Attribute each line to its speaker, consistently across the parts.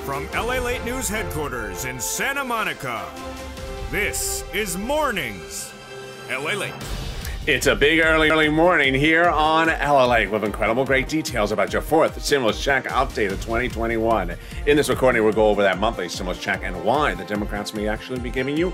Speaker 1: from LALATE News headquarters in Santa Monica, this is Mornings LALATE.
Speaker 2: It's a big early morning here on LALATE with incredible great details about your fourth stimulus check update of 2021. In this recording, we'll go over that monthly stimulus check and why the Democrats may actually be giving you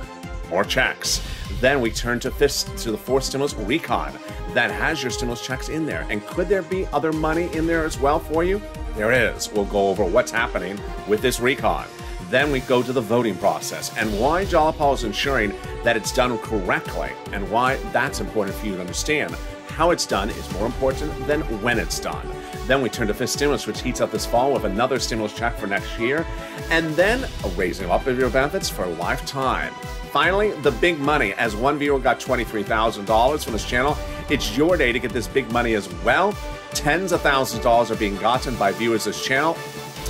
Speaker 2: more checks. Then we turn to the fourth stimulus recon that has your stimulus checks in there. And could there be other money in there as well for you? There is. We'll go over what's happening with this recon. Then we go to the voting process and why Jalopal is ensuring that it's done correctly and why that's important for you to understand. How it's done is more important than when it's done. Then we turn to fifth stimulus, which heats up this fall with another stimulus check for next year, and then a raising up of your benefits for a lifetime. Finally, the big money. As one viewer got $23,000 from this channel, it's your day to get this big money as well. Tens of thousands of dollars are being gotten by viewers of this channel.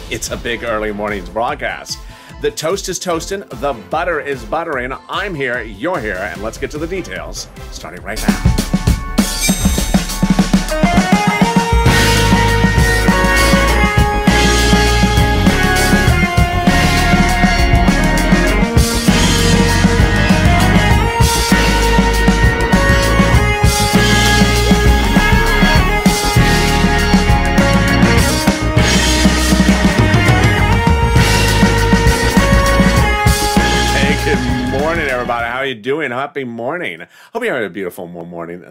Speaker 2: It's a big early morning's broadcast. The toast is toasting, the butter is buttering. I'm here, you're here, and let's get to the details, starting right now. Morning, everybody. How are you doing? Happy morning. Hope you're having a beautiful morning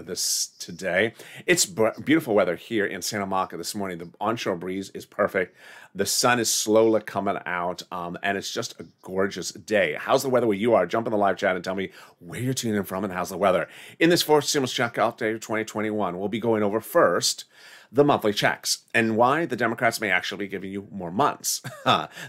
Speaker 2: today. It's beautiful weather here in Santa Monica this morning. The onshore breeze is perfect. The sun is slowly coming out, and it's just a gorgeous day. How's the weather where you are? Jump in the live chat and tell me where you're tuning in from and how's the weather. In this fourth stimulus check update of 2021, we'll be going over first the monthly checks and why the Democrats may actually be giving you more months.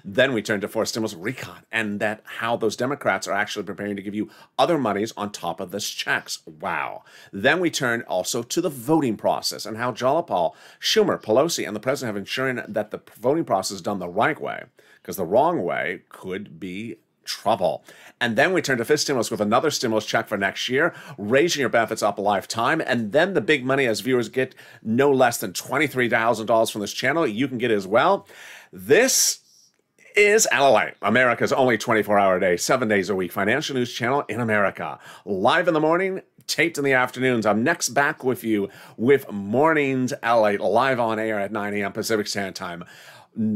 Speaker 2: Then we turn to fourth stimulus recon and that how those Democrats are actually preparing to give you other monies on top of this checks. Wow. Then we turn also to the voting process and how Jalopal, Schumer, Pelosi, and the president have ensuring that the voting process is done the right way, because the wrong way could be trouble. And then we turn to fifth stimulus with another stimulus check for next year, raising your benefits up a lifetime. And then the big money as viewers get no less than $23,000 from this channel. You can get it as well. This is LALATE, America's only 24-hour day, 7 days a week financial news channel in America. Live in the morning, taped in the afternoons. I'm next back with you with Mornings LALATE, live on air at 9 a.m. Pacific Standard Time.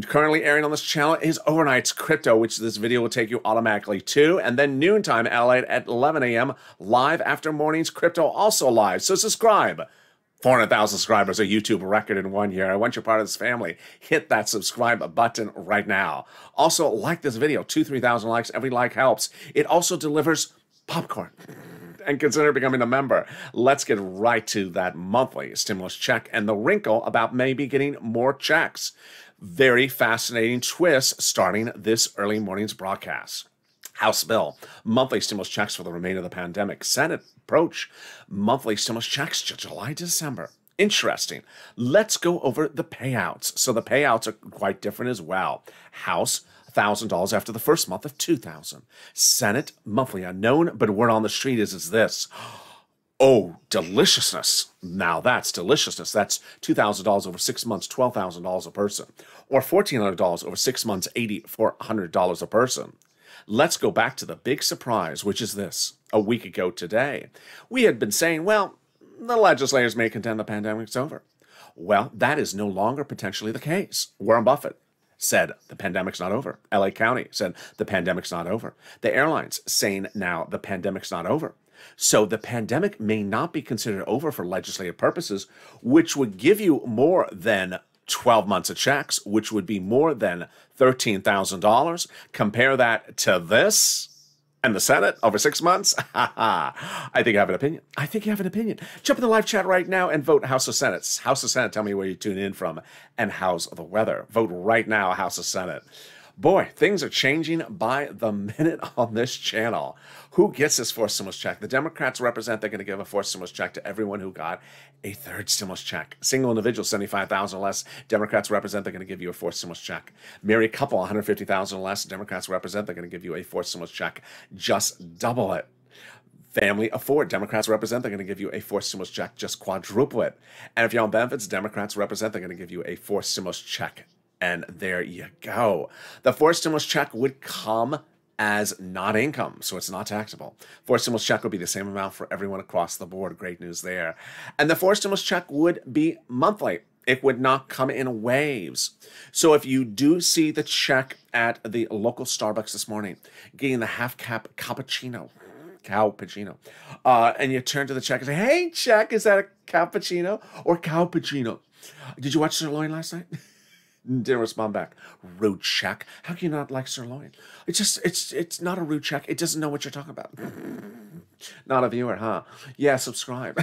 Speaker 2: Currently airing on this channel is Overnight's Crypto, which this video will take you automatically to, and then noontime LALATE at 11 a.m. live after Morning's Crypto, also live. So subscribe. 400,000 subscribers, a YouTube record in 1 year. I want you part of this family. Hit that subscribe button right now. Also, like this video. 2,000-3,000 likes. Every like helps. It also delivers popcorn. And consider becoming a member. Let's get right to that monthly stimulus check and the wrinkle about maybe getting more checks. Very fascinating twist starting this early morning's broadcast. House bill, monthly stimulus checks for the remainder of the pandemic. Senate approach, monthly stimulus checks to July, December. Interesting. Let's go over the payouts. So the payouts are quite different as well. House, $1,000 after the first month of $2,000. Senate, monthly unknown, but word on the street is this. Oh, deliciousness. Now that's deliciousness. That's $2,000 over 6 months, $12,000 a person. Or $1,400 over 6 months, $8,400 a person. Let's go back to the big surprise, which is this. A week ago today, we had been saying, well, the legislators may contend the pandemic's over. Well, that is no longer potentially the case. Warren Buffett said the pandemic's not over. LA County said the pandemic's not over. The airlines saying now the pandemic's not over. So the pandemic may not be considered over for legislative purposes, which would give you more than 12 months of checks, which would be more than $13,000. Compare that to this and the Senate over 6 months. I think you have an opinion. I think you have an opinion. Jump in the live chat right now and vote House of Senate. House of Senate, tell me where you tune in from and how's the weather. Vote right now, House of Senate. Boy, things are changing by the minute on this channel. Who gets this fourth stimulus check? The Democrats represent they're going to give a fourth stimulus check to everyone who got a third stimulus check. Single individual, $75,000 or less. Democrats represent they're going to give you a fourth stimulus check. Married couple, $150,000 or less. Democrats represent they're going to give you a fourth stimulus check. Just double it. Family of four, Democrats represent they're going to give you a fourth stimulus check. Just quadruple it. And if you're on benefits, Democrats represent they're going to give you a fourth stimulus check. And there you go. The fourth stimulus check would come as not income, so it's not taxable. Fourth stimulus check would be the same amount for everyone across the board. Great news there. And the fourth stimulus check would be monthly. It would not come in waves. So if you do see the check at the local Starbucks this morning, getting the half-cap cappuccino, and you turn to the check and say, "Hey, check, is that a cappuccino or cowpuccino? Did you watch Sirloin last night?" Didn't respond back. Rude check. How can you not like sirloin? It's not a rude check. It doesn't know what you're talking about. Not a viewer, huh? Yeah, subscribe.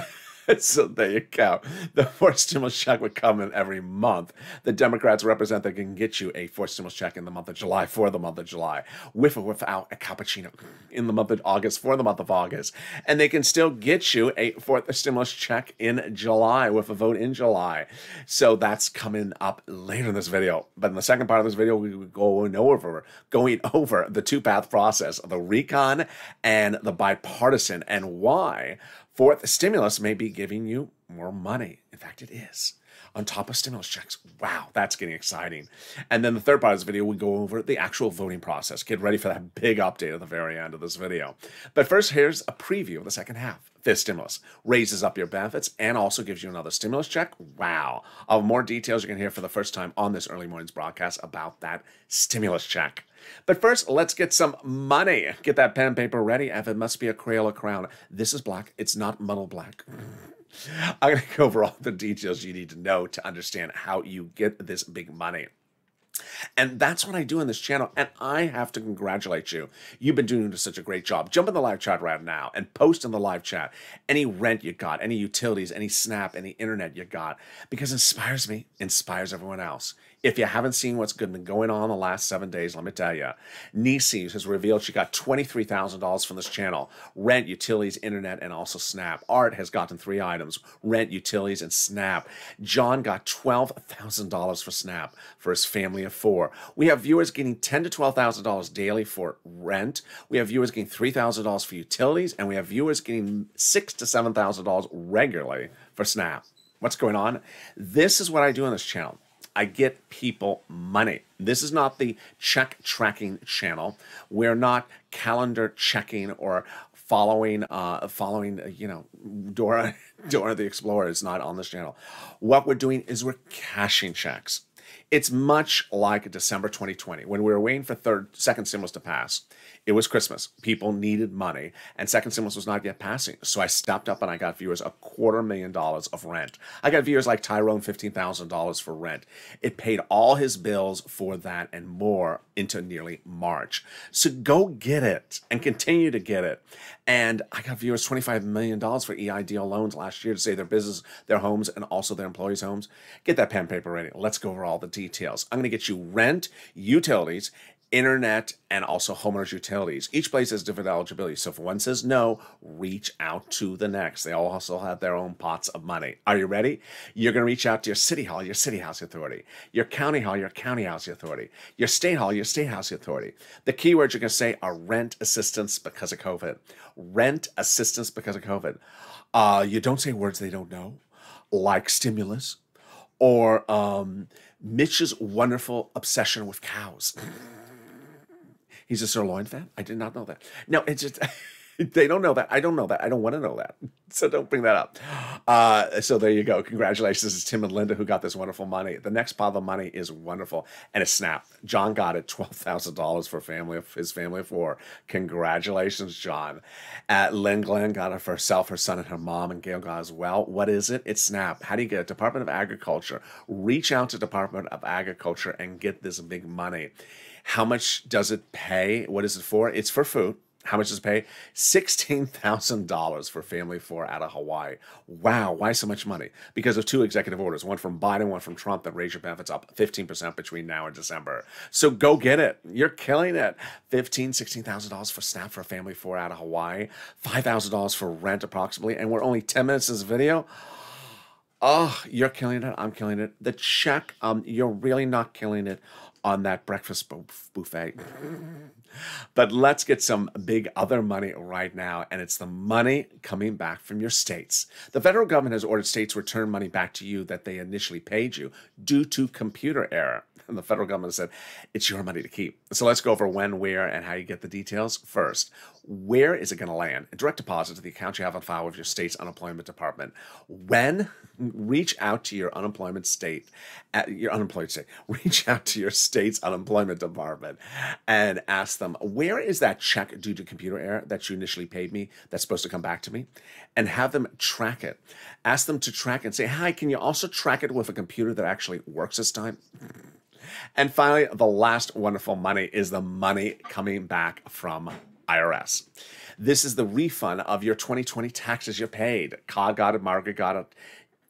Speaker 2: So there you go. The fourth stimulus check would come in every month. The Democrats represent they can get you a fourth stimulus check in the month of July for the month of July, with or without a cappuccino in the month of August for the month of August. And they can still get you a fourth stimulus check in July with a vote in July. So that's coming up later in this video. But in the second part of this video, we will going over the two-path process of the recon and the bipartisan, and why fourth stimulus may be giving you more money. In fact, it is. On top of stimulus checks. Wow, that's getting exciting. And then the third part of this video, we go over the actual voting process. Get ready for that big update at the very end of this video. But first, here's a preview of the second half. Fifth stimulus raises up your benefits and also gives you another stimulus check. Wow. More details you're going to hear for the first time on this early morning's broadcast about that stimulus check. But first, let's get some money. Get that pen and paper ready, if it must be a Crayola crown. This is black. It's not muddle black. I'm going to go over all the details you need to know to understand how you get this big money. And that's what I do on this channel, and I have to congratulate you. You've been doing such a great job. Jump in the live chat right now and post in the live chat any rent you got, any utilities, any SNAP, any internet you got, because it inspires me, inspires everyone else. If you haven't seen what's been going on the last 7 days, let me tell you. Nisi has revealed she got $23,000 from this channel. Rent, utilities, internet, and also SNAP. Art has gotten 3 items. Rent, utilities, and SNAP. John got $12,000 for SNAP for his family of 4. We have viewers getting $10,000 to $12,000 daily for rent. We have viewers getting $3,000 for utilities. And we have viewers getting $6,000 to $7,000 regularly for SNAP. What's going on? This is what I do on this channel. I get people money. This is not the check tracking channel. We're not calendar checking or following Dora the Explorer is not on this channel. What we're doing is we're cashing checks. It's much like December 2020 when we were waiting for second stimulus to pass. It was Christmas. People needed money, and second stimulus was not yet passing. So I stepped up and I got viewers $250,000 of rent. I got viewers like Tyrone $15,000 for rent. It paid all his bills for that and more into nearly March. So go get it and continue to get it. And I got viewers $25 million for EIDL loans last year to save their business, their homes, and also their employees' homes. Get that pen and paper ready. Let's go over all the details. I'm going to get you rent, utilities, internet, and also homeowners utilities. Each place has different eligibility. So if one says no, reach out to the next. They all also have their own pots of money. Are you ready? You're going to reach out to your city hall, your city house authority, your county hall, your county house authority, your state hall, your state house authority. The keywords you're going to say are rent assistance because of COVID. Rent assistance because of COVID. You don't say words they don't know, like stimulus or Mitch's wonderful obsession with cows. He's a sirloin fan? I did not know that. No, it's just, they don't know that. I don't know that. I don't want to know that. So don't bring that up. So there you go. Congratulations. This is Tim and Linda who got this wonderful money. The next pile of money is wonderful. And it's SNAP. John got it, $12,000 for his family of 4. Congratulations, John. Lynn Glenn got it for herself, her son, and her mom, and Gail got it as well. What is it? It's SNAP. How do you get it? Department of Agriculture. Reach out to Department of Agriculture and get this big money. How much does it pay? What is it for? It's for food. How much does it pay? $16,000 for family of 4 out of Hawaii. Wow, why so much money? Because of 2 executive orders, one from Biden, one from Trump, that raise your benefits up 15% between now and December. So go get it. You're killing it. $16,000 for SNAP for a family of 4 out of Hawaii. $5,000 for rent approximately. And we're only 10 minutes in this video. Oh, you're killing it. I'm killing it. The check, you're really not killing it on that breakfast buffet. But let's get some big other money right now, and it's the money coming back from your states. The federal government has ordered states to return money back to you that they initially paid you due to computer error. And the federal government said, it's your money to keep. So let's go over when, where, and how you get the details. First, where is it going to land? A direct deposit to the account you have on file with your state's unemployment department. When? Reach out to your unemployed state. Reach out to your state's unemployment department and ask them, where is that check due to computer error that you initially paid me that's supposed to come back to me? And have them track it. Ask them to track it and say, hi, can you also track it with a computer that actually works this time? And finally, the last wonderful money is the money coming back from IRS. This is the refund of your 2020 taxes you paid. Todd got it, Margaret got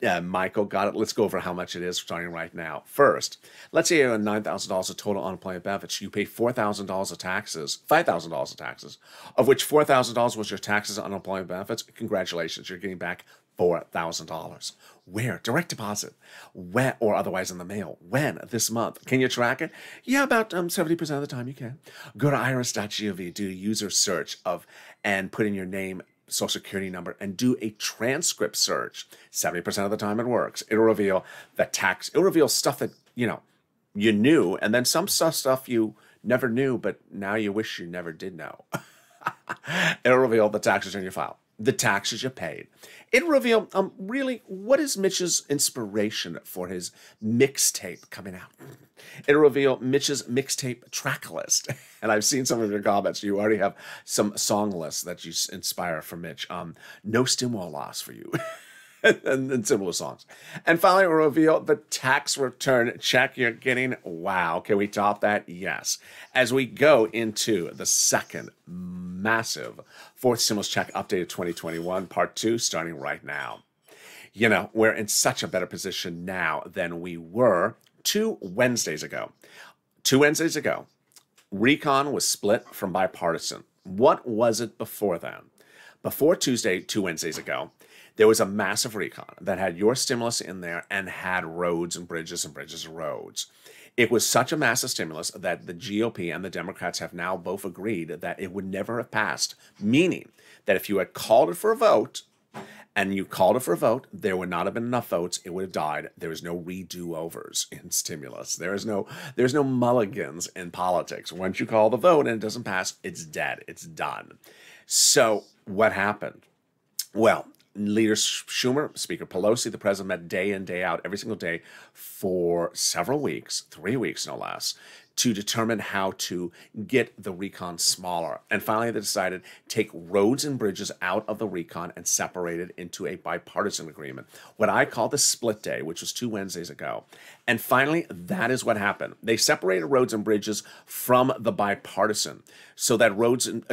Speaker 2: it, Michael got it. Let's go over how much it is starting right now. First, let's say you have $9,000 of total unemployment benefits. You paid $4,000 of taxes, $5,000 of taxes, of which $4,000 was your taxes on unemployment benefits. Congratulations, you're getting back $4,000. Where? Direct deposit. When, or otherwise in the mail. When? This month. Can you track it? Yeah, about 70% of the time you can. Go to irs.gov, do a user search and put in your name, social security number, and do a transcript search. 70% of the time it works. It'll reveal the tax. It'll reveal stuff that, you knew, and then some stuff you never knew, but now you wish you never did know. It'll reveal the taxes in your file, the taxes you paid. It'll reveal, really, what is Mitch's inspiration for his mixtape coming out? It'll reveal Mitch's mixtape track list. And I've seen some of your comments. You already have some song lists that you inspire for Mitch. No stimulus loss for you. and similar songs. And finally, we'll reveal the tax return check you're getting. Wow. Can we top that? Yes. As we go into the second massive fourth stimulus check updated 2021, part 2, starting right now. We're in such a better position now than we were 2 Wednesdays ago. 2 Wednesdays ago, recon was split from bipartisan. What was it before then? Before Tuesday, 2 Wednesdays ago, there was a massive recon that had your stimulus in there and had roads and bridges and roads. It was such a massive stimulus that the GOP and the Democrats have now both agreed that it would never have passed, meaning that if you had called it for a vote, there would not have been enough votes. It would have died. There is no redo-overs in stimulus. There's no mulligans in politics. Once you call the vote and it doesn't pass, it's dead. It's done. So what happened? Well, Leader Schumer, Speaker Pelosi, the president met day in, day out, every single day for several weeks, 3 weeks no less, to determine how to get the recon smaller. And finally, they decided take roads and bridges out of the recon and separate it into a bipartisan agreement, what I call the split day, which was 2 Wednesdays ago. And finally, that is what happened. They separated roads and bridges from the bipartisan, so that roads and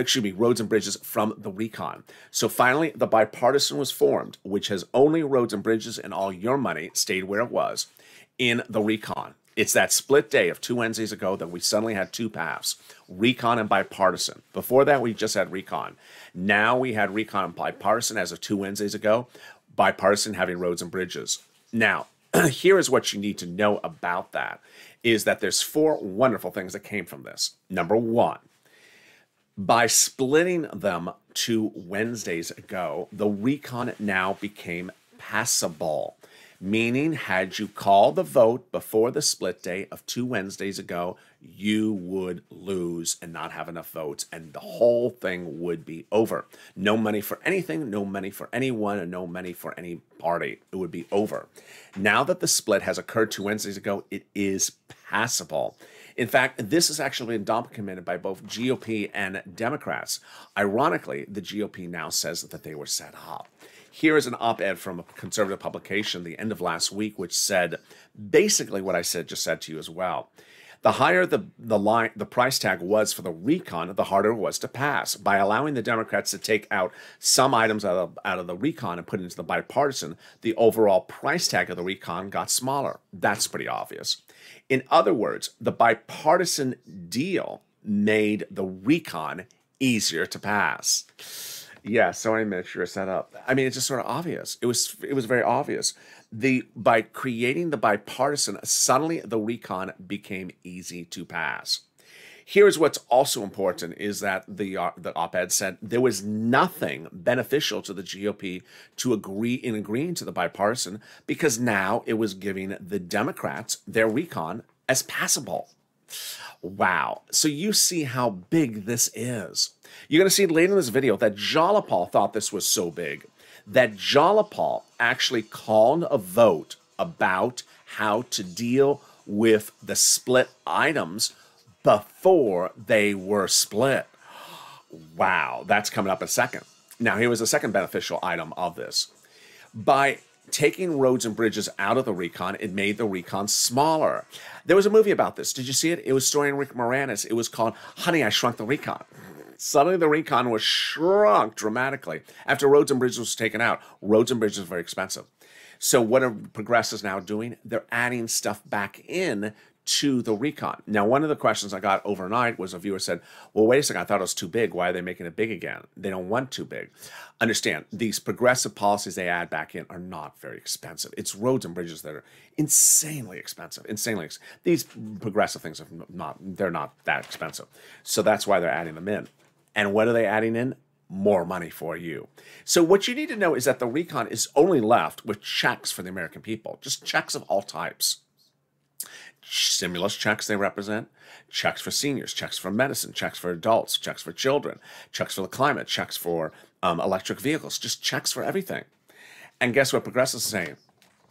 Speaker 2: bridges from the recon. So finally, the bipartisan was formed, which has only roads and bridges, and all your money stayed where it was in the recon. It's that split day of 2 Wednesdays ago that we suddenly had two paths, recon and bipartisan. Before that, we just had recon. Now we had recon and bipartisan as of 2 Wednesdays ago, bipartisan having roads and bridges. Now, here is what you need to know about that, is that there's 4 wonderful things that came from this. Number 1, by splitting them 2 Wednesdays ago, the recon now became passable. Meaning, had you called the vote before the split day of 2 Wednesdays ago, you would lose and not have enough votes, and the whole thing would be over. No money for anything, no money for anyone, and no money for any party. It would be over. Now that the split has occurred 2 Wednesdays ago, it is passable. In fact, this has actually been documented by both GOP and Democrats. Ironically, the GOP now says that they were set up. Here is an op-ed from a conservative publication the end of last week, which said basically what I just said to you as well. The higher the price tag was for the recon, the harder it was to pass. By allowing the Democrats to take out some items out of the recon and put it into the bipartisan, the overall price tag of the recon got smaller. That's pretty obvious. In other words, the bipartisan deal made the recon easier to pass. Yeah, so many minutes you're set up. I mean, it's just sort of obvious. It was very obvious. By creating the bipartisan, suddenly the recon became easy to pass. Here's what's also important is that the op-ed said there was nothing beneficial to the GOP to agreeing to the bipartisan because now it was giving the Democrats their recon as passable. Wow. So you see how big this is. You're going to see later in this video that Jalapal thought this was so big that Jalapal actually called a vote about how to deal with the split items before they were split. Wow, that's coming up in a second. Now, here was the second beneficial item of this. By taking roads and bridges out of the recon, it made the recon smaller. There was a movie about this. Did you see it? It was starring Rick Moranis. It was called Honey, I Shrunk the Recon. Suddenly, the recon was shrunk dramatically after roads and bridges was taken out. Roads and bridges are very expensive. So what are progressives now doing? They're adding stuff back in to the recon. Now, one of the questions I got overnight was a viewer said, well, wait a second, I thought it was too big. Why are they making it big again? They don't want too big. Understand, these progressive policies they add back in are not very expensive. It's roads and bridges that are insanely expensive. These progressive things are they're not that expensive. So that's why they're adding them in. And what are they adding in? More money for you. So what you need to know is that the recon is only left with checks for the American people, just checks of all types. Stimulus checks they represent, checks for seniors, checks for medicine, checks for adults, checks for children, checks for the climate, checks for electric vehicles, just checks for everything. And guess what progressives are saying?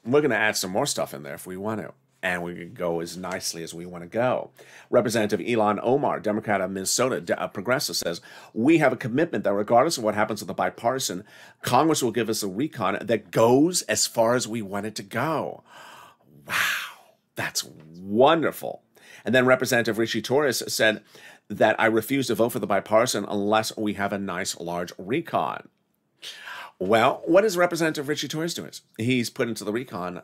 Speaker 2: We're going to add some more stuff in there if we want to. And we can go as nicely as we want to go. Representative Ilhan Omar, Democrat of Minnesota, progressive, says, we have a commitment that regardless of what happens with the bipartisan, Congress will give us a recon that goes as far as we want it to go. Wow. That's wonderful. And then Representative Richie Torres said that I refuse to vote for the bipartisan unless we have a nice large recon. Well, what is Representative Richie Torres doing? He's put into the recon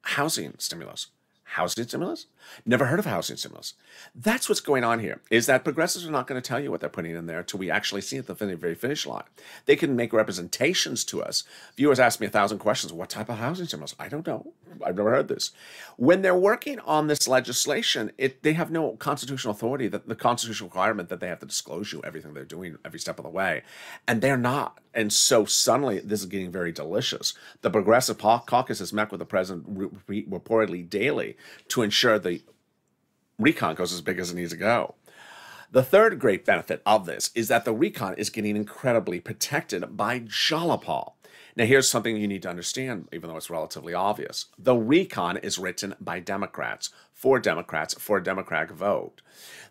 Speaker 2: housing stimulus. Housing stimulus? Never heard of housing stimulus. That's what's going on here, is that progressives are not going to tell you what they're putting in there until we actually see it at the very finish line. They can make representations to us. Viewers ask me 1,000 questions. What type of housing stimulus? I don't know. I've never heard this. When they're working on this legislation, they have no constitutional authority, the constitutional requirement that they have to disclose you everything they're doing every step of the way. And they're not. And so suddenly, this is getting very delicious. The Progressive Caucus has met with the president reportedly daily to ensure the recon goes as big as it needs to go. The third great benefit of this is that the recon is getting incredibly protected by Jalapal. Now, here's something you need to understand, even though it's relatively obvious. The recon is written by Democrats, for a Democratic vote.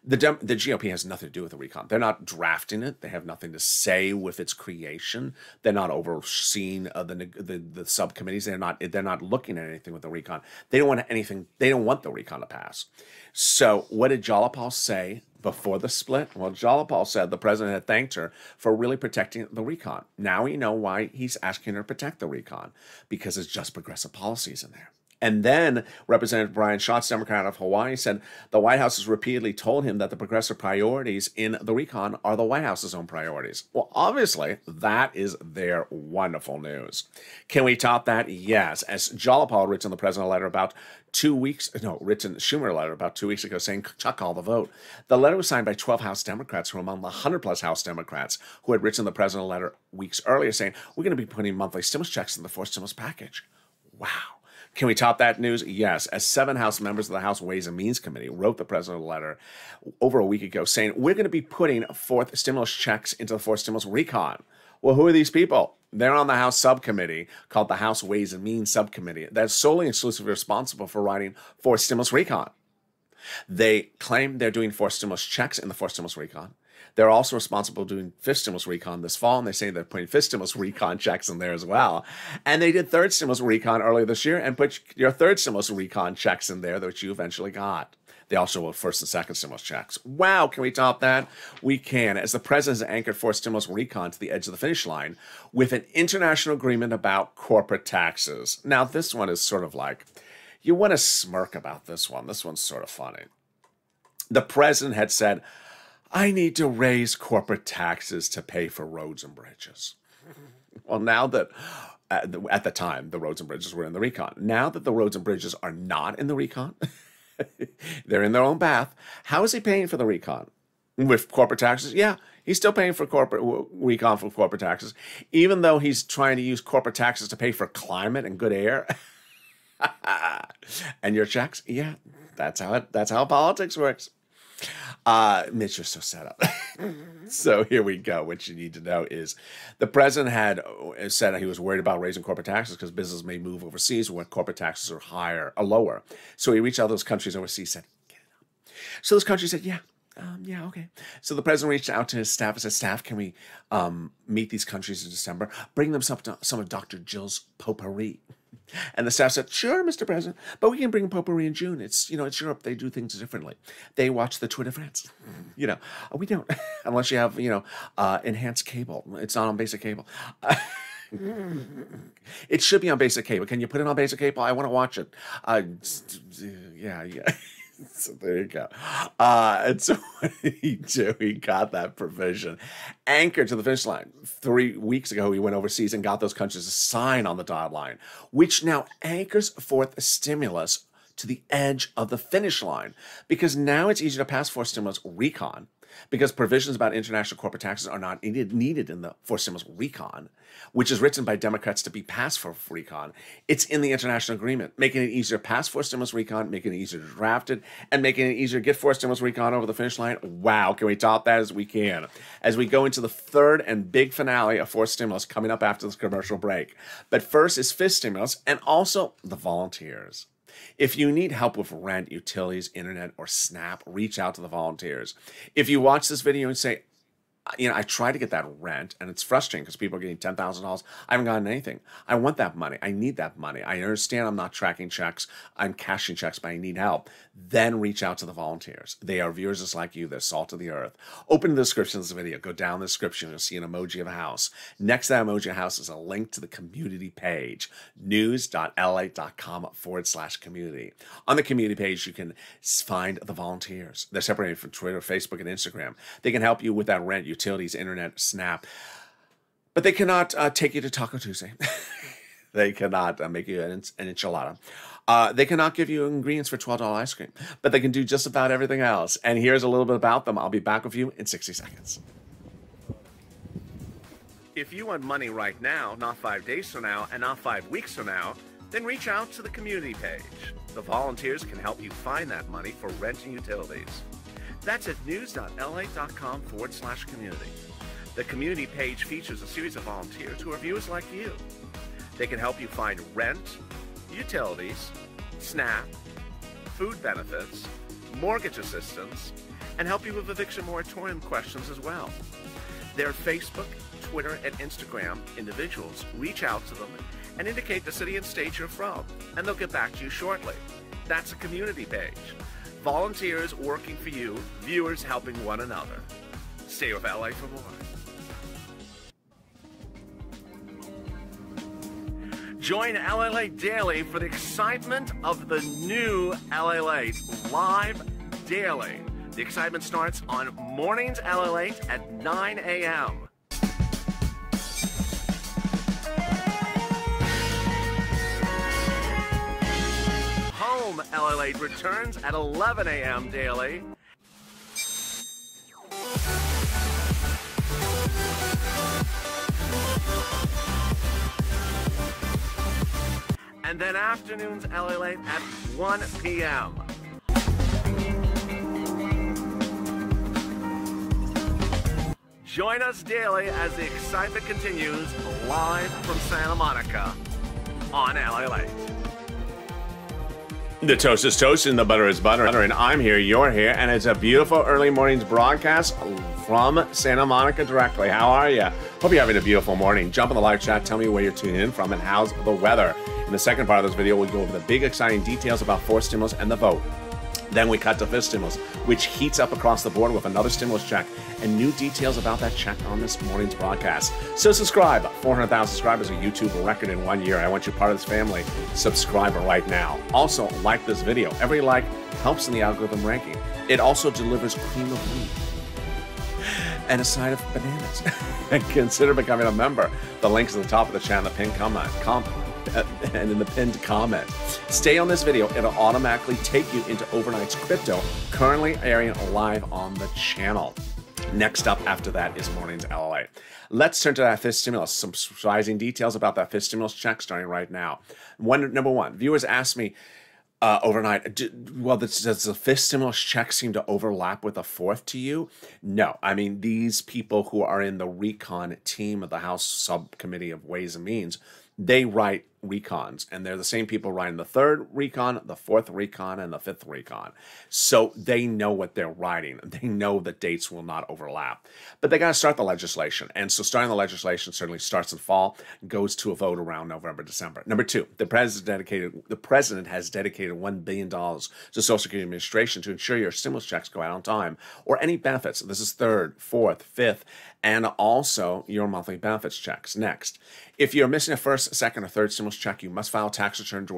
Speaker 2: The GOP has nothing to do with the recon. They're not drafting it. They have nothing to say with its creation. They're not overseeing the subcommittees. They're not looking at anything with the recon. They don't want anything. They don't want the recon to pass. So what did Jalapal say before the split? Well, Jalapal said the president had thanked her for really protecting the recon. Now we know why he's asking her to protect the recon, because it's just progressive policies in there. And then Representative Brian Schatz, Democrat of Hawaii, said the White House has repeatedly told him that the progressive priorities in the recon are the White House's own priorities. Well, obviously, that is their wonderful news. Can we top that? Yes. As Jalapal written the president a letter about 2 weeks, written Schumer a letter about 2 weeks ago saying, chuck all the vote. The letter was signed by 12 House Democrats who were among the 100-plus House Democrats who had written the president a letter weeks earlier saying, we're going to be putting monthly stimulus checks in the fourth stimulus package. Wow. Can we top that news? Yes. As 7 House members of the House Ways and Means Committee wrote the president a letter over a week ago saying, we're going to be putting fourth stimulus checks into the fourth stimulus recon. Well, who are these people? They're on the House subcommittee called the House Ways and Means Subcommittee that's solely and exclusively responsible for writing fourth stimulus recon. They claim they're doing fourth stimulus checks in the fourth stimulus recon. They're also responsible for doing fifth stimulus recon this fall, and they say they're putting fifth stimulus recon checks in there as well. And they did third stimulus recon earlier this year and put your third stimulus recon checks in there that you eventually got. They also will first and second stimulus checks. Wow, can we top that? We can, as the president has anchored fourth stimulus recon to the edge of the finish line with an international agreement about corporate taxes. Now, this one is sort of like, you want to smirk about this one. This one's sort of funny. The president had said, I need to raise corporate taxes to pay for roads and bridges. Well, now that At the time, the roads and bridges were in the recon. Now that the roads and bridges are not in the recon, they're in their own bath. How is he paying for the recon? With corporate taxes? Yeah, he's still paying for corporate recon for corporate taxes, even though he's trying to use corporate taxes to pay for climate and good air. And your checks? Yeah, that's how politics works. Mitch, you're so set up. So here we go. What you need to know is the president had said he was worried about raising corporate taxes because business may move overseas where corporate taxes are higher or lower. So he reached out to those countries overseas, said, get it up. So those countries said, yeah, okay. So the president reached out to his staff and said, staff, can we meet these countries in December? Bring them some of Dr. Jill's potpourri. And the staff said, sure, Mr. President, but we can bring potpourri in June. It's Europe. They do things differently. They watch the Tour de France. We don't, unless you have, enhanced cable. It's not on basic cable. It should be on basic cable. Can you put it on basic cable? I want to watch it. Yeah. So there you go. And so what did he do? He got that provision anchored to the finish line. 3 weeks ago, he went overseas and got those countries to sign on the dotted line, which now anchors forth a stimulus to the edge of the finish line, because now it's easier to pass for stimulus recon, because provisions about international corporate taxes are not needed in the for stimulus recon, which is written by Democrats to be passed for recon. It's in the international agreement, making it easier to pass for stimulus recon, making it easier to draft it, and making it easier to get for stimulus recon over the finish line. Wow, can we top that as we can? As we go into the third and big finale of forced stimulus coming up after this commercial break. But first is fifth stimulus and also the volunteers. If you need help with rent, utilities, internet, or SNAP, reach out to the volunteers. If you watch this video and say, I try to get that rent, and it's frustrating because people are getting $10,000. I haven't gotten anything. I want that money. I need that money. I understand I'm not tracking checks. I'm cashing checks, but I need help. Then reach out to the volunteers. They are viewers just like you. They're salt of the earth. Open the description of this video. Go down the description. You'll see an emoji of a house. Next to that emoji of a house is a link to the community page, news.lalate.com/community. On the community page, you can find the volunteers. They're separated from Twitter, Facebook, and Instagram. They can help you with that rent, utilities, internet, SNAP, but they cannot take you to Taco Tuesday. They cannot make you an enchilada. They cannot give you ingredients for $12 ice cream, but they can do just about everything else. And here's a little bit about them. I'll be back with you in 60 seconds. If you want money right now, not 5 days from now, and not 5 weeks from now, then reach out to the community page. The volunteers can help you find that money for rent and utilities. That's at news.lalate.com/community. The community page features a series of volunteers who are viewers like you. They can help you find rent, utilities, SNAP, food benefits, mortgage assistance, and help you with eviction moratorium questions as well. Their Facebook, Twitter, and Instagram individuals reach out to them and indicate the city and state you're from, and they'll get back to you shortly. That's a community page. Volunteers working for you, viewers helping one another. Stay with LA for more. Join LALATE Daily for the excitement of the new LALATE live daily. The excitement starts on Mornings LALATE at 9 a.m. Home LALATE returns at 11 a.m. daily. And then afternoons LALATE at 1 p.m. Join us daily as the excitement continues live from Santa Monica on LALATE. The toast is toast and the butter is butter, and I'm here, you're here, and it's a beautiful early morning's broadcast from Santa Monica directly. How are you? Hope you're having a beautiful morning. Jump in the live chat, tell me where you're tuning in from and how's the weather. In the second part of this video, we'll go over the big exciting details about fourth stimulus and the vote. Then we cut to fifth stimulus, which heats up across the board with another stimulus check and new details about that check on this morning's broadcast. So subscribe. 400,000 subscribers, a YouTube record in 1 year. I want you part of this family. Subscribe right now. Also, like this video. Every like helps in the algorithm ranking. It also delivers cream of wheat. and a side of bananas. And consider becoming a member. The link's at the top of the channel, the pinned and in the pinned comment. Stay on this video. It'll automatically take you into Overnight's crypto, currently airing live on the channel. Next up after that is Morning's LALATE. Let's turn to that fifth stimulus. Some surprising details about that fifth stimulus check starting right now. Number one, viewers asked me overnight, does the fifth stimulus check seem to overlap with the fourth to you? No. I mean, these people who are in the recon team of the House Subcommittee of Ways and Means, they write recons, and they're the same people writing the third recon, the fourth recon, and the fifth recon. So they know what they're writing. They know the dates will not overlap. But they got to start the legislation. And so starting the legislation certainly starts in fall, goes to a vote around November, December. Number two, the president has dedicated $1 billion to Social Security Administration to ensure your stimulus checks go out on time, or any benefits. This is third, fourth, fifth, and also your monthly benefits checks. Next, if you're missing a first, second, or third stimulus check, you must file a tax return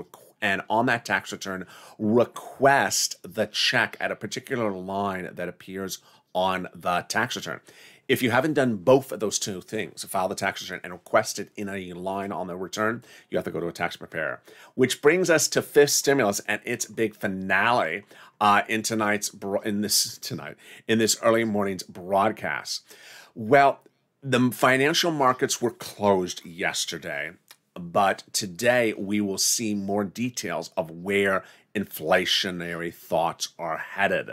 Speaker 2: and on that tax return, request the check at a particular line that appears on the tax return. If you haven't done both of those two things, file the tax return and request it in a line on the return, you have to go to a tax preparer. Which brings us to fifth stimulus and its big finale in this early morning's broadcast. Well, the financial markets were closed yesterday, but today we will see more details of where inflationary thoughts are headed.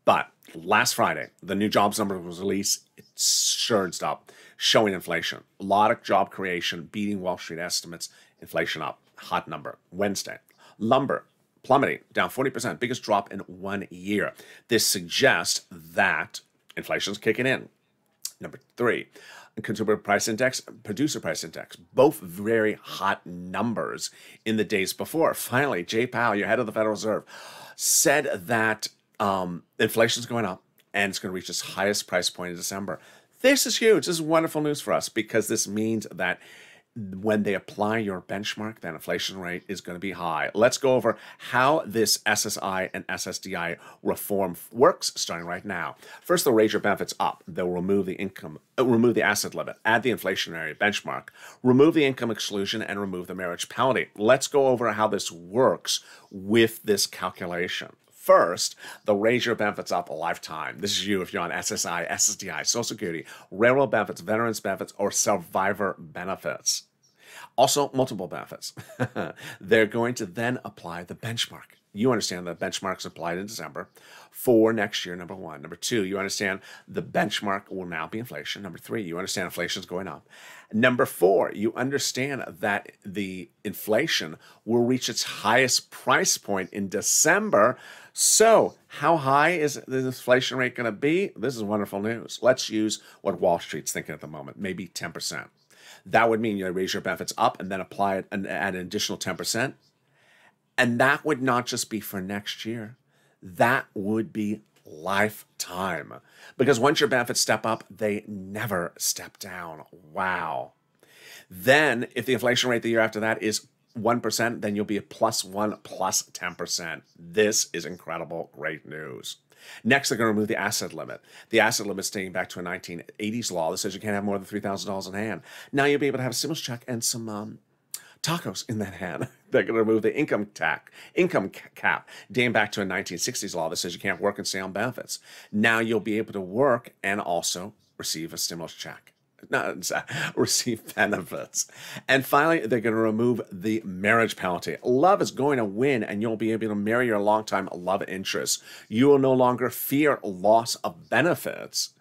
Speaker 2: But last Friday, the new jobs number was released. It surged up, showing inflation. A lot of job creation, beating Wall Street estimates. Inflation up, hot number. Wednesday, lumber plummeting, down 40%, biggest drop in 1 year. This suggests that inflation's kicking in. Number three, consumer price index, producer price index, both very hot numbers in the days before. Finally, Jay Powell, your head of the Federal Reserve, said that inflation's going up and it's going to reach its highest price point in December. This is huge. This is wonderful news for us because this means that when they apply your benchmark, that inflation rate is going to be high. Let's go over how this SSI and SSDI reform works, starting right now. First, they'll raise your benefits up. They'll remove the asset limit, add the inflationary benchmark, remove the income exclusion, and remove the marriage penalty. Let's go over how this works with this calculation. First, they'll raise your benefits up a lifetime. This is you if you're on SSI, SSDI, Social Security, railroad benefits, veterans benefits, or survivor benefits. Also, multiple benefits. They're going to then apply the benchmark. You understand that benchmark's applied in December for next year, number one. Number two, you understand the benchmark will now be inflation. Number three, you understand inflation's going up. Number four, you understand that the inflation will reach its highest price point in December. So how high is the inflation rate going to be? This is wonderful news. Let's use what Wall Street's thinking at the moment, maybe 10%. That would mean you raise your benefits up and then apply it and add an additional 10%. And that would not just be for next year. That would be lifetime. Because once your benefits step up, they never step down. Wow. Then if the inflation rate the year after that is 1%, then you'll be a +1 plus 10%. This is incredible, great news. Next, they're going to remove the asset limit. The asset limit is dating back to a 1980s law that says you can't have more than $3,000 in hand. Now you'll be able to have a stimulus check and some tacos in that hand. They're going to remove the income cap dating back to a 1960s law that says you can't work and stay on benefits. Now you'll be able to work and also receive a stimulus check. Receive benefits. And finally, they're going to remove the marriage penalty. Love is going to win, and you'll be able to marry your longtime love interest. You will no longer fear loss of benefits.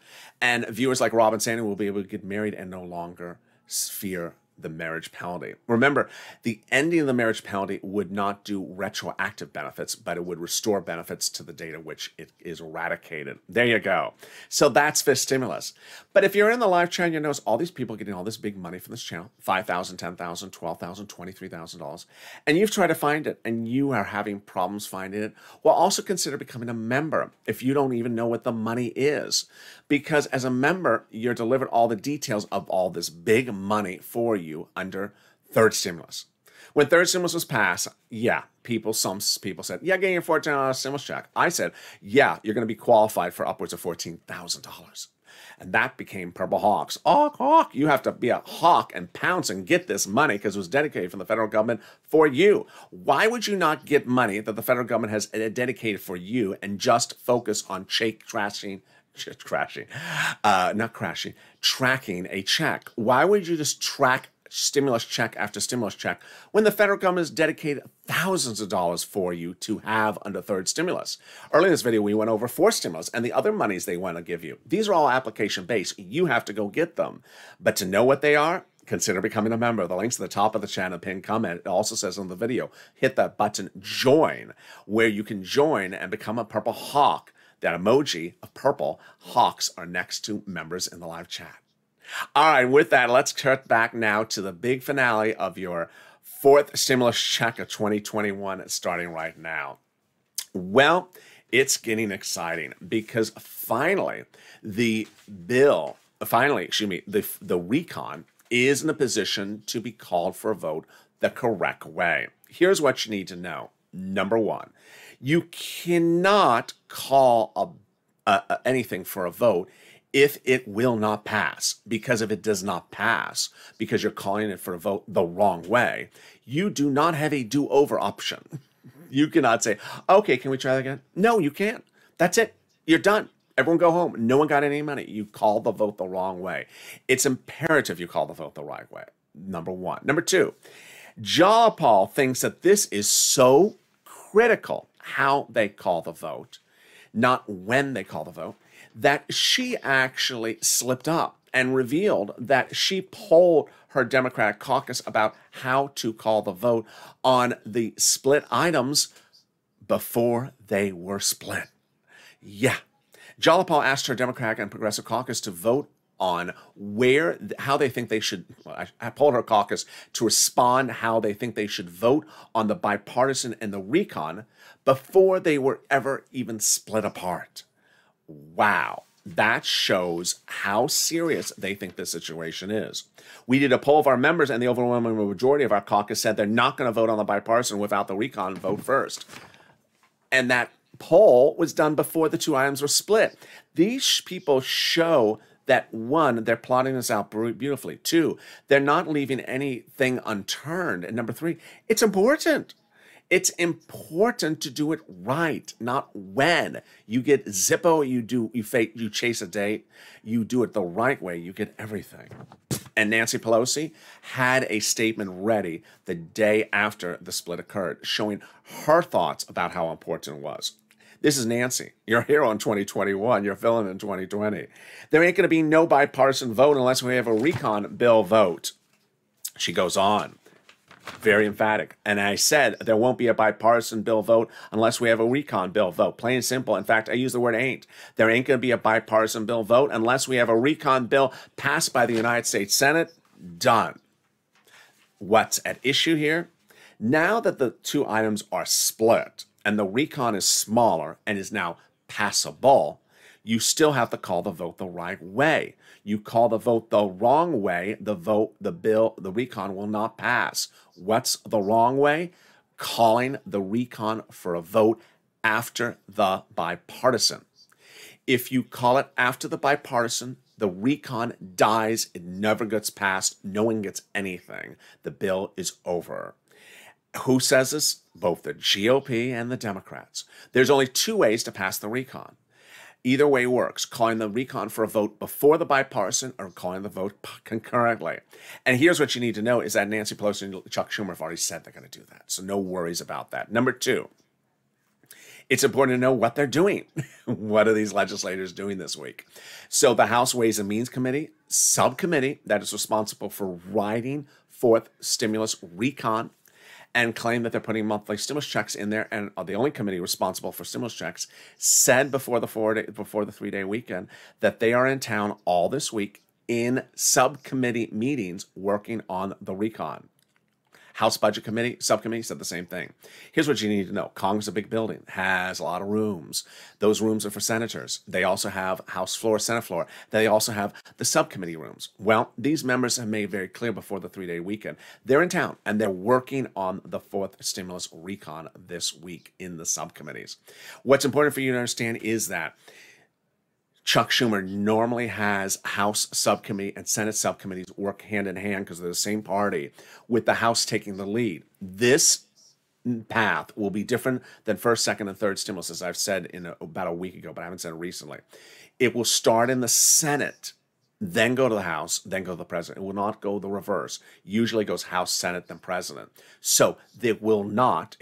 Speaker 2: And viewers like Rob and Sandy will be able to get married and no longer fear the marriage penalty. Remember, the ending of the marriage penalty would not do retroactive benefits, but it would restore benefits to the date at which it is eradicated. There you go. So that's fifth stimulus. But if you're in the live chat, you notice all these people getting all this big money from this channel, $5,000, $10,000, $12,000, $23,000, and you've tried to find it and you are having problems finding it. Well, also consider becoming a member if you don't even know what the money is. Because as a member, you're delivered all the details of all this big money for you under third stimulus. When third stimulus was passed, some people said, getting your $14 stimulus check. I said, you're going to be qualified for upwards of $14,000. And that became Purple Hawks. Hawk, hawk. You have to be a hawk and pounce and get this money because it was dedicated from the federal government for you. Why would you not get money that the federal government has dedicated for you and just focus on tracking a check? Why would you just track stimulus check after stimulus check when the federal government has dedicated thousands of dollars for you to have under third stimulus? Earlier in this video, we went over fourth stimulus and the other monies they want to give you. These are all application-based. You have to go get them. But to know what they are, consider becoming a member. The link's at the top of the channel, pinned comment. It also says on the video, hit that button, join, where you can join and become a Purple Hawk. That emoji of purple hawks are next to members in the live chat. All right, with that, let's cut back now to the big finale of your fourth stimulus check of 2021 starting right now. Well, it's getting exciting because finally the recon is in a position to be called for a vote the correct way. Here's what you need to know. Number one, you cannot call anything for a vote if it will not pass, because if it does not pass, because you're calling it for a vote the wrong way, you do not have a do-over option. You cannot say, okay, can we try that again? No, you can't. That's it. You're done. Everyone go home. No one got any money. You called the vote the wrong way. It's imperative you call the vote the right way, number one. Number two, Paul thinks that this is so critical, how they call the vote, not when they call the vote, that she actually slipped up and revealed that she polled her Democratic caucus about how to call the vote on the split items before they were split. Yeah. Paul asked her Democratic and Progressive caucus to vote on how they think they should, I polled her caucus to respond how they think they should vote on the bipartisan and the recon before they were ever even split apart. Wow, that shows how serious they think this situation is. We did a poll of our members, and the overwhelming majority of our caucus said they're not going to vote on the bipartisan without the recon vote first. And that poll was done before the two items were split. These people show that, one, they're plotting this out beautifully. Two, they're not leaving anything unturned. And number three, it's important. It's important to do it right, not when. You get Zippo, you chase a date, you do it the right way, you get everything. And Nancy Pelosi had a statement ready the day after the split occurred, showing her thoughts about how important it was. This is Nancy, your hero in 2021, your villain in 2020. There ain't going to be no bipartisan vote unless we have a recon bill vote. She goes on. Very emphatic. And I said there won't be a bipartisan bill vote unless we have a recon bill vote. Plain and simple. In fact, I use the word ain't. There ain't going to be a bipartisan bill vote unless we have a recon bill passed by the United States Senate. Done. What's at issue here? Now that the two items are split and the recon is smaller and is now passable, you still have to call the vote the right way. You call the vote the wrong way, the recon will not pass. What's the wrong way? Calling the recon for a vote after the bipartisan. If you call it after the bipartisan, the recon dies, it never gets passed, no one gets anything. The bill is over. Who says this? Both the GOP and the Democrats. There's only two ways to pass the recon. Either way works, calling the recon for a vote before the bipartisan or calling the vote concurrently. And here's what you need to know is that Nancy Pelosi and Chuck Schumer have already said they're going to do that. So no worries about that. Number two, it's important to know what they're doing. What are these legislators doing this week? So the House Ways and Means Committee, subcommittee that is responsible for writing fourth stimulus recon, and claim that they're putting monthly stimulus checks in there, and are the only committee responsible for stimulus checks, said before the 3-day weekend that they are in town all this week in subcommittee meetings working on the recon. House Budget Committee, subcommittee said the same thing. Here's what you need to know. Congress is a big building, has a lot of rooms. Those rooms are for senators. They also have House floor, Senate floor. They also have the subcommittee rooms. Well, these members have made very clear before the 3-day weekend, they're in town and they're working on the fourth stimulus recon this week in the subcommittees. What's important for you to understand is that Chuck Schumer normally has House subcommittee and Senate subcommittees work hand in hand because they're the same party, with the House taking the lead. This path will be different than first, second, and third stimulus, as I've said about a week ago, but I haven't said it recently. It will start in the Senate, then go to the House, then go to the president. It will not go the reverse. Usually it goes House, Senate, then president. So it will not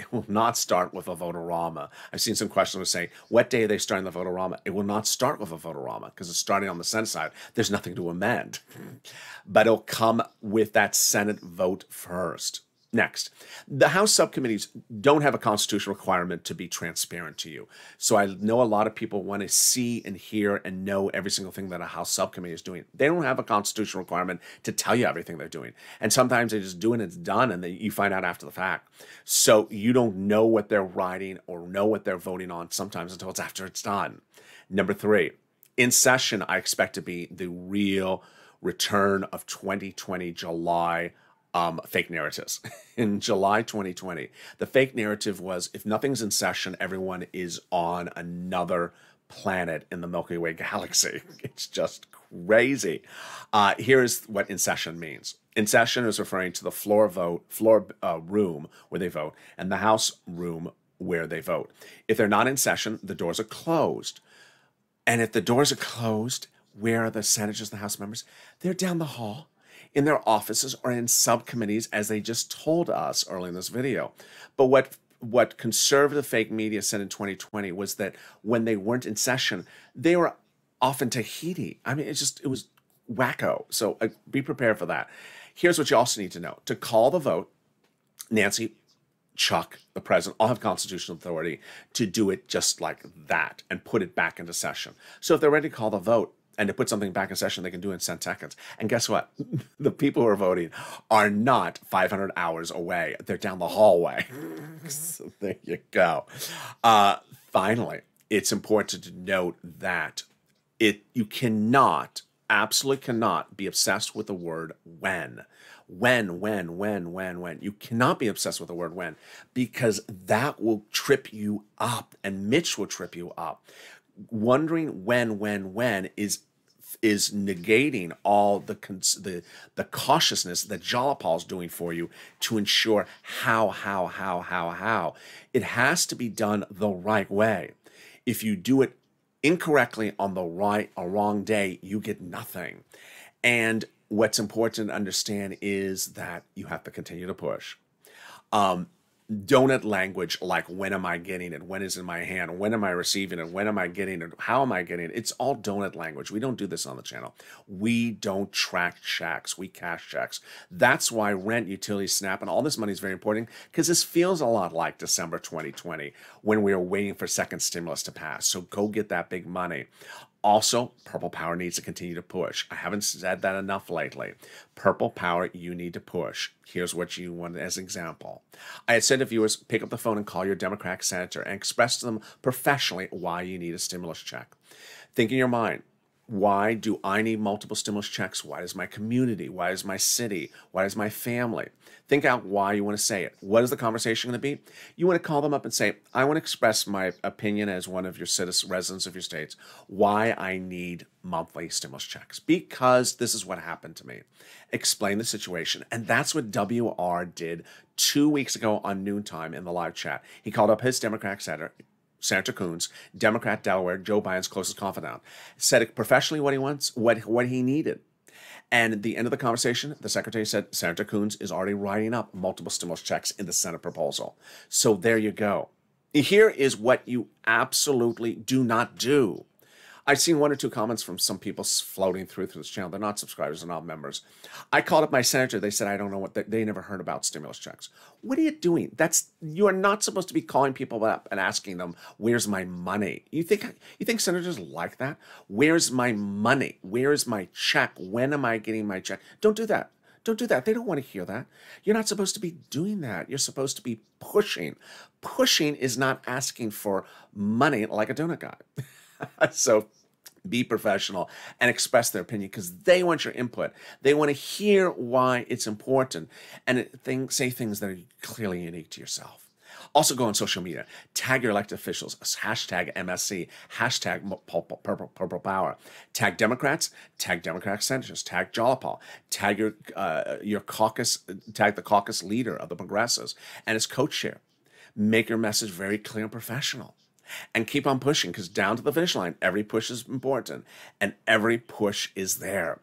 Speaker 2: start with a vote-a-rama. I've seen some questions saying, what day are they starting the vote-a-rama? It will not start with a vote-a-rama because it's starting on the Senate side. There's nothing to amend. But it'll come with that Senate vote first. Next, the House subcommittees don't have a constitutional requirement to be transparent to you. So I know a lot of people want to see and hear and know every single thing that a House subcommittee is doing. They don't have a constitutional requirement to tell you everything they're doing. And sometimes they just do it and it's done and you find out after the fact. So you don't know what they're writing or know what they're voting on sometimes until it's after it's done. Number 3, in session, I expect to be the real return of 2020 July fake narratives. In July 2020, the fake narrative was, if nothing's in session, everyone is on another planet in the Milky Way galaxy. It's just crazy. Here's what in session means. In session is referring to the floor room where they vote and the House room where they vote. If they're not in session, the doors are closed. And if the doors are closed, where are the senators and the House members? They're down the hall, in their offices or in subcommittees, as they just told us early in this video. But what conservative fake media said in 2020 was that when they weren't in session, they were off in Tahiti. I mean, it was wacko. So be prepared for that. Here's what you also need to know. To call the vote, Nancy, Chuck, the president, all have constitutional authority to do it just like that and put it back into session. So if they're ready to call the vote, and to put something back in session, they can do it in 10 seconds. And guess what? The people who are voting are not 500 hours away. They're down the hallway. So there you go. Finally, it's important to note that you absolutely cannot be obsessed with the word when. When. You cannot be obsessed with the word when, because that will trip you up, and Mitch will trip you up. Wondering when is negating all the cautiousness that Jalapal's doing for you to ensure how. It has to be done the right way. If you do it incorrectly on the right or wrong day, you get nothing. And what's important to understand is that you have to continue to push. Donut language like, when am I getting it? When is it in my hand? When am I receiving it? When am I getting it? How am I getting it? It's all donut language. We don't do this on the channel. We don't track checks. We cash checks. That's why rent, utilities, SNAP, and all this money is very important, because this feels a lot like December 2020 when we were waiting for second stimulus to pass. So go get that big money. Also, Purple Power needs to continue to push. I haven't said that enough lately. Purple Power, you need to push. Here's what you want as an example. I had said to viewers, pick up the phone and call your Democratic senator and express to them professionally why you need a stimulus check. Think in your mind, why do I need multiple stimulus checks? Why does my community? Why does my city? Why does my family? Think out why you want to say it. What is the conversation going to be? You want to call them up and say, I want to express my opinion as one of your residents of your states, why I need monthly stimulus checks. Because this is what happened to me. Explain the situation. And that's what WR did 2 weeks ago on noontime in the live chat. He called up his Democratic Senator Coons, Democrat, Delaware, Joe Biden's closest confidant, said professionally what he wants, what he needed. And at the end of the conversation, the secretary said Senator Coons is already writing up multiple stimulus checks in the Senate proposal. So there you go. Here is what you absolutely do not do. I've seen 1 or 2 comments from some people floating through this channel. They're not subscribers, they're not members. I called up my senator. They said, I don't know what they never heard about stimulus checks. What are you doing? You are not supposed to be calling people up and asking them, where's my money? You think senators like that? Where's my money? Where's my check? When am I getting my check? Don't do that. Don't do that. They don't want to hear that. You're not supposed to be doing that. You're supposed to be pushing. Pushing is not asking for money like a donut guy. So be professional and express their opinion, because they want your input. They want to hear why it's important and say things that are clearly unique to yourself. Also go on social media. Tag your elected officials. Hashtag MSC. Hashtag Purple Power. Tag Democrats. Tag Democratic senators. Tag Jolapal. Tag your caucus. Tag the caucus leader of the Progressives and his co-chair. Make your message very clear and professional. And keep on pushing, because down to the finish line, every push is important, and every push is there.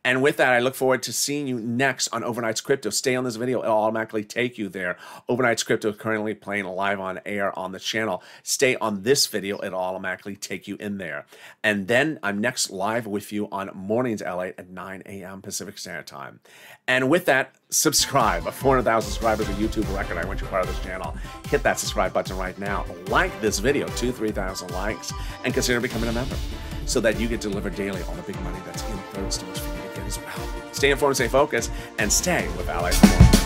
Speaker 2: And with that, I look forward to seeing you next on Overnight's Crypto. Stay on this video. It'll automatically take you there. Overnight's Crypto is currently playing live on air on the channel. Stay on this video. It'll automatically take you in there. And then I'm next live with you on Mornings LA at 9 a.m. Pacific Standard Time. And with that, subscribe. 400,000 subscribers, a YouTube record. I want you part of this channel. Hit that subscribe button right now. Like this video, 3,000 likes, and consider becoming a member so that you get delivered daily all the big money that's in third stage for you to get as well. Stay informed, stay focused, and stay with LALATE.